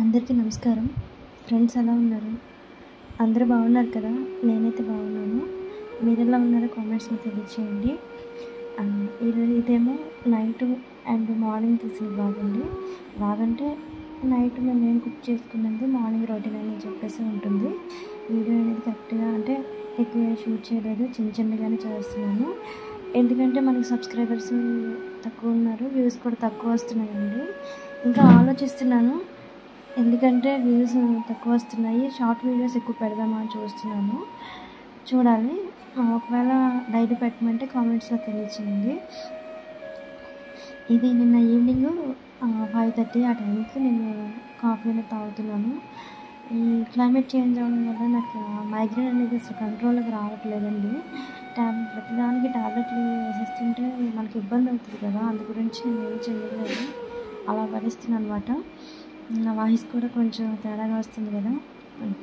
అందరికీ నమస్కారం. ఫ్రెండ్స్ ఎలా ఉన్నారు? అందరూ బాగున్నారు కదా? నేనైతే బాగున్నాను. మీరెలా ఉన్నారో కామెంట్స్లో తెలియచేయండి. ఇదేమో నైట్ అండ్ మార్నింగ్ తీసిన బ్లాగ్ అండి. బ్లాగ్ అంటే నైట్ మేము కుక్ చేసుకున్నది మార్నింగ్ రొటీన్ అని చెప్పేసి ఉంటుంది. వీడియో అనేది కరెక్ట్గా అంటే ఎక్కువ షూట్ చేయలేదు, చిన్నగానే చేస్తున్నాను. ఎందుకంటే మనకి సబ్స్క్రైబర్స్ తక్కువ ఉన్నారు, వ్యూస్ కూడా తక్కువ వస్తున్నాయండి. ఇంకా ఆలోచిస్తున్నాను, ఎందుకంటే వ్యూస్ తక్కువ వస్తున్నాయి, షార్ట్ వీడియోస్ ఎక్కువ పెడదామా అని చూస్తున్నాను. చూడాలి. ఒకవేళ డైలీ పెట్టమంటే కామెంట్స్లో తెలియచేయండి. ఇది నిన్న ఈవినింగ్ 5:30 ఆ టైంకి నేను కాఫీ అనేది తాగుతున్నాను. ఈ క్లైమేట్ చేంజ్ అవ్వడం వల్ల నాకు మైగ్రేన్ అనేది అసలు కంట్రోల్లోకి రావట్లేదండి. ప్రతిదానికి ట్యాబ్లెట్లు వేసేస్తుంటే మనకి ఇబ్బంది అవుతుంది కదా, అందు గురించి నేను ఏమి చేయలేదు, అలా భరిస్తున్నాను అనమాట. నా వాయిస్ కూడా కొంచెం తేడాగా వస్తుంది కదా,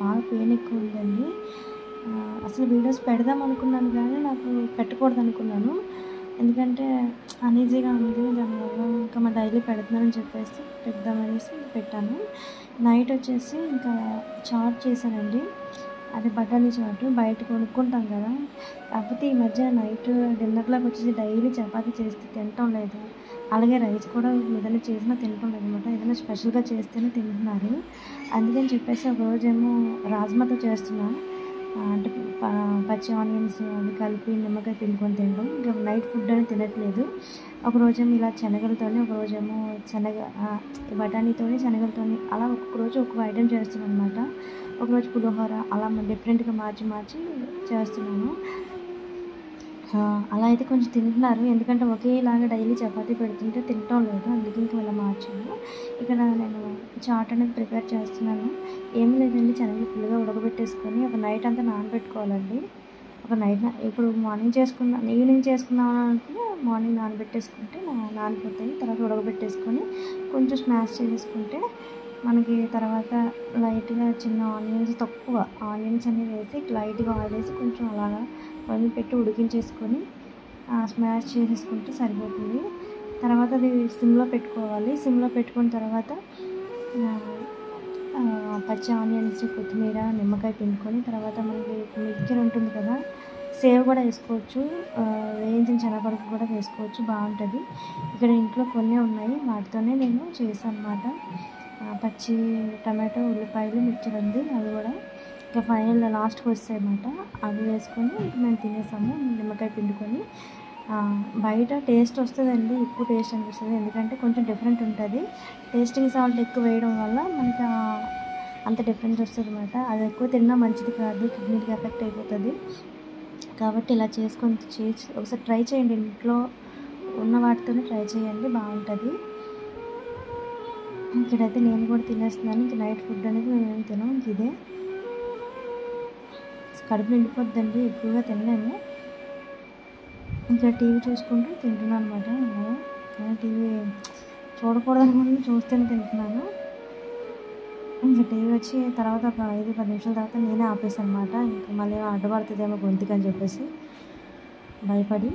బాగా పెయిన్ ఎక్కువ ఉందండి. అసలు వీడియోస్ పెడదాం అనుకున్నాను కానీ నాకు పెట్టకూడదు అనుకున్నాను, ఎందుకంటే అనీజీగా ఉంది. దానివల్ల ఇంకా మా డైలీ పెడుతున్నానని చెప్పేసి పెడదామనేసి పెట్టాను. నైట్ వచ్చేసి ఇంకా చాట్ చేశానండి. అది బఠానీ చాటు బయట కొనుక్కుంటాం కదా, కాకపోతే ఈ మధ్య నైట్ డిన్నర్లోకి వచ్చేసి డైలీ చపాతీ చేస్తే తినటం లేదు. అలాగే రైస్ కూడా ఏదైనా చేసినా తినటం లేదనమాట. ఏదైనా స్పెషల్గా చేస్తేనే తింటున్నారు. అందుకని చెప్పేసి ఒకరోజేమో రాజ్మాతో చేస్తున్నా, అంటే పచ్చి ఆనియన్స్ అవి కలిపి నిమ్మకాయ పిండుకొని తినడం. ఇంకా నైట్ ఫుడ్ అని తినట్లేదు. ఒకరోజేమో ఇలా శనగలతోని, ఒకరోజేమో బఠానీతోని శనగలతోని, అలా ఒక్కొక్క రోజు ఒక్కొక్క ఐటెం చేస్తున్నాను అనమాట. ఒకరోజు పులిహోర, అలా డిఫరెంట్గా మార్చి చేస్తున్నాను. అలా అయితే కొంచెం తింటున్నారు, ఎందుకంటే ఒకేలాగా డైలీ చపాతీ పెడుతుంటే తినటం లేదు, అందుకే ఇంకా ఇలా మార్చాను. ఇక్కడ నేను చాట్ అనేది ప్రిపేర్ చేస్తున్నాను. ఏం లేదండి, శనగలు ఫుల్గా ఉడకబెట్టేసుకొని ఒక నైట్ అంతా నానబెట్టుకోవాలండి. ఒక నైట్ ఇప్పుడు ఈవినింగ్ చేసుకున్నామంటే మార్నింగ్ నానబెట్టేసుకుంటే నానిపోతాయి. తర్వాత ఉడకబెట్టేసుకొని కొంచెం స్మాష్ చేసుకుంటే మనకి తర్వాత లైట్గా చిన్న ఆనియన్స్, తక్కువ ఆనియన్స్ అన్నీ వేసి లైట్గా ఆయిల్ వేసి కొంచెం అలాగా పొయ్యి పెట్టి ఉడికించేసుకొని స్మాష్ చేసేసుకుంటే సరిపోతుంది. తర్వాత అది సిమ్లో పెట్టుకోవాలి. సిమ్లో పెట్టుకున్న తర్వాత పచ్చి ఆనియన్స్, కొత్తిమీర, నిమ్మకాయ పిండుకొని, తర్వాత మనకి మిక్చర్ ఉంటుంది కదా, సేవ్ కూడా వేసుకోవచ్చు, వేయించిన శనగపప్పు కూడా వేసుకోవచ్చు, బాగుంటుంది. ఇక్కడ ఇంట్లో కొన్ని ఉన్నాయి, వాటితోనే నేను చేశాను అన్నమాట. పచ్చి టమాటో, ఉల్లిపాయలు, మిక్చర్ ఉంది, అవి కూడా ఇంకా ఫైనల్ లాస్ట్కి వస్తాయి అన్నమాట. అవి వేసుకొని మేము తినేసాము నిమ్మకాయ పిండుకొని. బయట టేస్ట్ వస్తుందండి, ఎక్కువ టేస్ట్ అనిపిస్తుంది, ఎందుకంటే కొంచెం డిఫరెంట్ ఉంటుంది. టేస్టింగ్ సాల్ట్ ఎక్కువ వేయడం వల్ల మనకి అంత డిఫరెన్స్ వస్తుంది అన్నమాట. అది ఎక్కువ తిన్నా మంచిది కాదు, కిడ్నీకి ఎఫెక్ట్ అయిపోతుంది. కాబట్టి ఇలా చేసుకొని ఒకసారి ట్రై చేయండి, ఇంట్లో ఉన్న వాటితోనే ట్రై చేయండి, బాగుంటుంది. ఇక్కడైతే నేను కూడా తినేస్తున్నాను. ఇంక నైట్ ఫుడ్ అనేది మేము తినాం, ఇంక ఇదే. కడుపు నిండిపోద్దండి, ఎక్కువగా తినలేము. ఇంకా టీవీ చూసుకుంటూ తింటున్నాను అనమాట. అలాగా టీవీ చూడకూడదు అనుకుంటే చూస్తూనే తింటున్నాను. ఇంకా టీవీ వచ్చి తర్వాత ఒక 5-10 నిమిషాల తర్వాత నేనే ఆపేసాను అనమాట. ఇంకా మళ్ళీ అడ్డుపడుతుందేమో గొంతుకు అని చెప్పేసి భయపడి.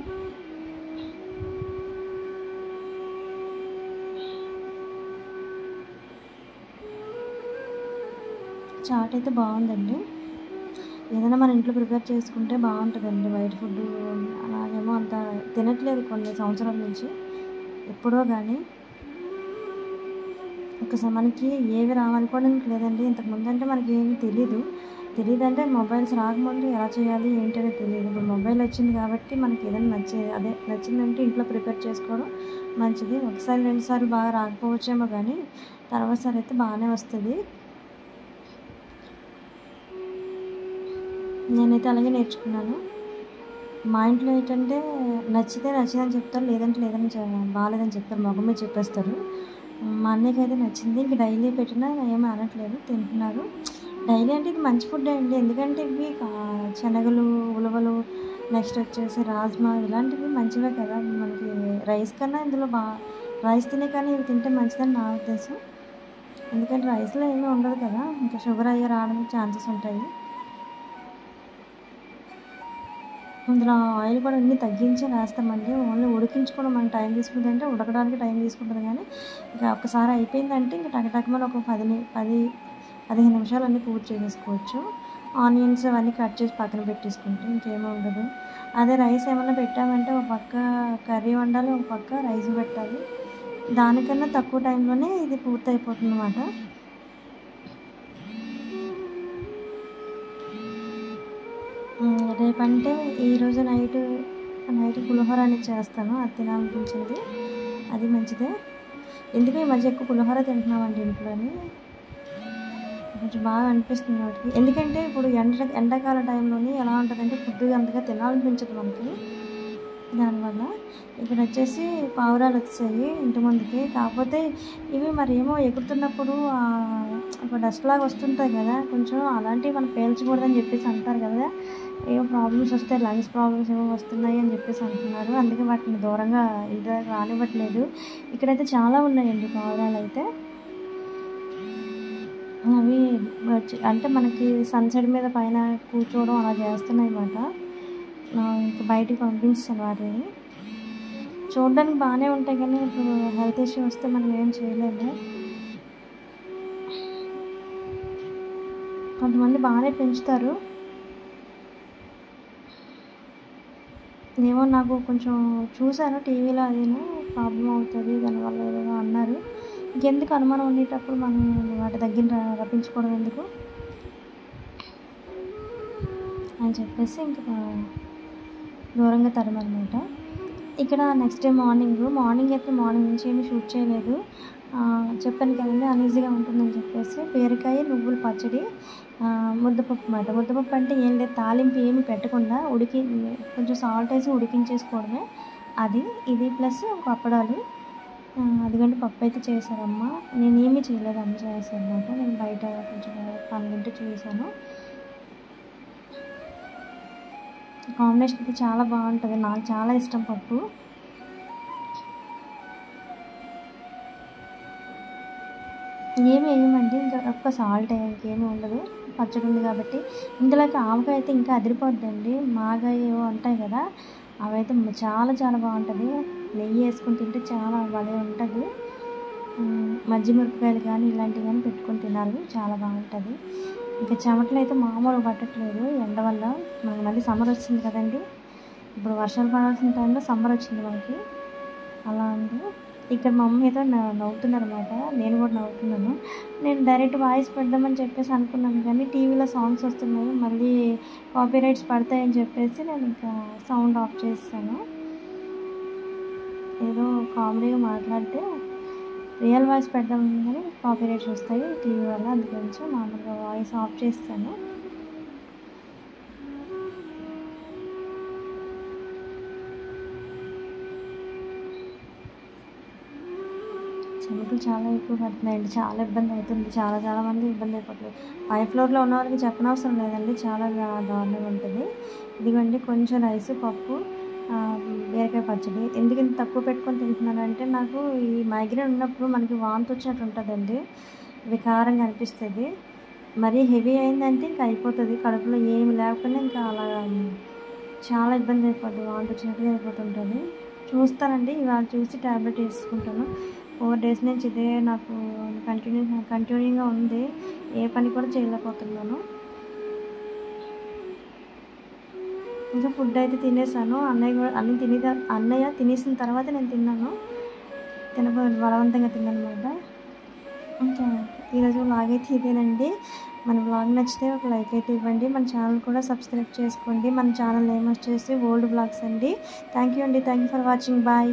చాట్ అయితే బాగుందండి. ఏదైనా మన ఇంట్లో ప్రిపేర్ చేసుకుంటే బాగుంటుందండి. బయట ఫుడ్ అలాగేమో అంత తినట్లేదు కొన్ని సంవత్సరాల నుంచి, ఎప్పుడో కానీ. ఒకసారి మనకి ఏవి రావనుకోవడానికి లేదండి. ఇంతకుముందు అంటే మనకి ఏమీ తెలియదు అంటే మొబైల్స్ రాకముందు ఎలా చేయాలి ఏంటి అనేది తెలియదు. ఇప్పుడు మొబైల్ వచ్చింది కాబట్టి మనకి ఏదైనా నచ్చిందంటే ఇంట్లో ప్రిపేర్ చేసుకోవడం మంచిది. ఒకసారి 2 సార్లు బాగా రాకపోవచ్చేమో కానీ తర్వాతసారి అయితే బాగానే వస్తుంది. నేనైతే అలాగే నేర్చుకున్నాను. మా ఇంట్లో ఏంటంటే నచ్చిందని చెప్తారు, లేదంటే బాగాలేదని చెప్తారు, మొహం మీద చెప్పేస్తారు. మా అన్నయ్యకి అయితే నచ్చింది, ఇంక డైలీ పెట్టినా ఏమీ అనట్లేదు, తింటున్నారు. డైలీ అంటే ఇది మంచి ఫుడ్ అండి, ఎందుకంటే ఇవి శనగలు, ఉలవలు, నెక్స్ట్ వచ్చేసి రాజ్మా, ఇలాంటివి మంచివే కదా మనకి. రైస్ కన్నా ఇందులో రైస్ తినే కానీ ఇవి తింటే మంచిదని నా ఉద్దేశం. ఎందుకంటే రైస్లో ఏమీ ఉండదు కదా, ఇంకా షుగర్ అయ్యి రావడానికి ఛాన్సెస్ ఉంటాయి. ఇందులో ఆయిల్ కూడా అన్నీ తగ్గించే వేస్తామండి. ఓన్లీ ఉడికించుకోవడం మనకు టైం తీసుకుంటుందంటే ఉడకడానికి టైం తీసుకుంటుంది కానీ ఇక ఒక్కసారి అయిపోయిందంటే ఇంక టకటకమని ఒక 15 నిమిషాలు అన్నీ పూర్తి చేసేసుకోవచ్చు. ఆనియన్స్ అవన్నీ కట్ చేసి పక్కన పెట్టేసుకుంటే ఇంకేమీ ఉండదు. అదే రైస్ ఏమన్నా పెట్టామంటే ఒక పక్క కర్రీ వండాలి, ఒక పక్క రైస్ పెట్టాలి. దానికన్నా తక్కువ టైంలోనే ఇది పూర్తయిపోతుందన్నమాట. రేపంటే ఈరోజు నైట్ పులిహోర అనేది చేస్తాను. అది తినాలనిపించింది. అది మంచిదే. ఎందుకో ఈ మధ్య ఎక్కువ పులిహోర తింటున్నామండి ఇంట్లోని. కొంచెం బాగా అనిపిస్తుంది వాటికి. ఎందుకంటే ఇప్పుడు ఎండాకాలం టైంలోని ఎలా ఉంటుందంటే ఫుడ్ అంతగా తినాలనిపించదు మనకి. దానివల్ల ఇక్కడ వచ్చేసి పావురాలు వచ్చాయి ఇంటి ముందుకి. కాకపోతే ఇవి మరి ఏమో ఎగురుతున్నప్పుడు ఒక డస్ట్ లాగా వస్తుంటాయి కదా, కొంచెం అలాంటివి మనం పేల్చకూడదని చెప్పేసి అంటారు కదా. ఏమో ప్రాబ్లమ్స్ వస్తాయి, లంగ్స్ ప్రాబ్లమ్స్ ఏమో వస్తున్నాయి అని చెప్పేసి అంటున్నారు. అందుకే వాటిని దూరంగా ఇంటి దగ్గర రానివ్వట్లేదు. ఇక్కడైతే చాలా ఉన్నాయండి పావురాలు అయితే. అవి అంటే మనకి సన్సెట్ మీద పైన కూర్చోవడం అలా చేస్తున్నాయి అన్నమాట. ఇంకా బయటికి పంపించాను వాటిని. చూడడానికి బాగానే ఉంటాయి కానీ ఇప్పుడు హెల్త్ ఇష్యూ వస్తే మనం ఏం చేయలేము. కొంతమంది బాగానే పెంచుతారు. ఏమో నాకు కొంచెం చూశాను టీవీలో, అదేమో ప్రాబ్లం అవుతుంది దానివల్ల ఏదో అన్నారు. ఇంకెందుకు అనుమానం ఉండేటప్పుడు మనం వాటి దగ్గర రప్పించుకోవడం ఎందుకు అని చెప్పేసి ఇంకా దూరంగా తరమనమాట. ఇక్కడ నెక్స్ట్ డే మార్నింగ్ అయితే మార్నింగ్ నుంచి ఏమీ షూట్ చేయలేదు. చెప్పాను కదండి అనీజీగా ఉంటుందని చెప్పేసి బీరకాయ నువ్వుల పచ్చడి, ముద్దపప్పు అన్నమాట. ముద్దపప్పు అంటే ఏం లేదు, తాలింపు ఏమి పెట్టకుండా కొంచెం సాల్ట్ వేసి ఉడికించేసుకోవడమే. ఇది ప్లస్ పప్పడాలు. అదిగంటే పప్పు అయితే చేశారమ్మ. నేనేమీ చేయలేదు, అమ్మ చేశాను అనమాట. నేను బయట కొంచెం పనులుంటే చూశాను. కాంబినేషన్ అయితే చాలా బాగుంటుంది. నాకు చాలా ఇష్టం పప్పు. ఏమి వేయమండి, ఇంకా ఒక్క సాల్ట్, ఇంకేమీ ఉండదు. పచ్చడి ఉంది కాబట్టి. ఇందులోకి ఆవకాయ అయితే ఇంకా అదిరిపోద్దండి. మాగాయ ఏవో ఉంటాయి కదా, అవైతే చాలా చాలా బాగుంటుంది. నెయ్యి వేసుకొని తింటే చాలా భలే ఉంటుంది. మజ్జిగ మిరపకాయలు కానీ ఇలాంటివి కానీ పెట్టుకొని తినాలి, చాలా బాగుంటుంది. ఇంకా చెమటలు అయితే మామూలుగా పట్టట్లేదు ఎండ వల్ల. మనకి మళ్ళీ సమ్మర్ వచ్చింది కదండి, ఇప్పుడు వర్షాలు పడాల్సిన టైంలో సమ్మర్ వచ్చింది మనకి, అలా ఉంది. ఇక్కడ మా మమ్మీ ఏదో నవ్వుతున్నారు అనమాట, నేను కూడా నవ్వుతున్నాను. నేను డైరెక్ట్ వాయిస్ పెడదామని చెప్పేసి అనుకున్నాను కానీ టీవీలో సాంగ్స్ వస్తున్నాయి, మళ్ళీ కాపీరైట్స్ పడతాయని చెప్పేసి నేను ఇంకా సౌండ్ ఆఫ్ చేస్తాను. ఏదో కామెడీగా మాట్లాడితే రియల్ వాయిస్ పెడదాం కానీ కాపీరైట్స్ వస్తాయి టీవీ వల్ల, అందుకని మామూలుగా వాయిస్ ఆఫ్ చేస్తాను. చెమటలు చాలా ఎక్కువ పడుతున్నాయండి, చాలా ఇబ్బంది అవుతుంది. చాలా మంది ఇబ్బంది అయిపోతుంది. పై ఫ్లోర్లో ఉన్న వాళ్ళకి చెప్పనవసరం లేదండి, చాలా దారుణంగా ఉంటుంది. ఇదిగోండి కొంచెం రైస్, పప్పు, బీరకాయ పచ్చడి. ఎందుకు ఇంత తక్కువ పెట్టుకొని తింటున్నానంటే నాకు ఈ మైగ్రేన్ ఉన్నప్పుడు మనకి వాంతి వచ్చినట్టు ఉంటుందండి, వికారంగా అనిపిస్తుంది. మరీ హెవీ అయిందంటే ఇంకా అయిపోతుంది, కడుపులో ఏమి లేకపోయినా ఇంకా అలా చాలా ఇబ్బంది అయిపోద్ది, వాంతి వచ్చినట్టుగా అయిపోతుంటుంది. చూస్తానండి, ఇవాళ చూసి ట్యాబ్లెట్ వేసుకుంటాను. 4 days నుంచి ఇదే నాకు కంటిన్యూగా ఉంది. ఏ పని కూడా చేయలేకపోతున్నాను. ఇంకా ఫుడ్ అయితే తినేసాను. అన్నయ్య తినేసిన తర్వాత నేను తిన్నాను. బలవంతంగా తిన్నాను అనమాట. ఇంకా ఈరోజు వ్లాగ్ అయితే ఇదేనండి. మన వ్లాగ్ నచ్చితే ఒక లైక్ అయితే ఇవ్వండి. మన ఛానల్ కూడా సబ్స్క్రైబ్ చేసుకోండి. మన ఛానల్ నేమ్ వచ్చేసి ఓల్డ్ వ్లాగ్స్ అండి. థ్యాంక్ యూ అండి, thank you for watching. Bye.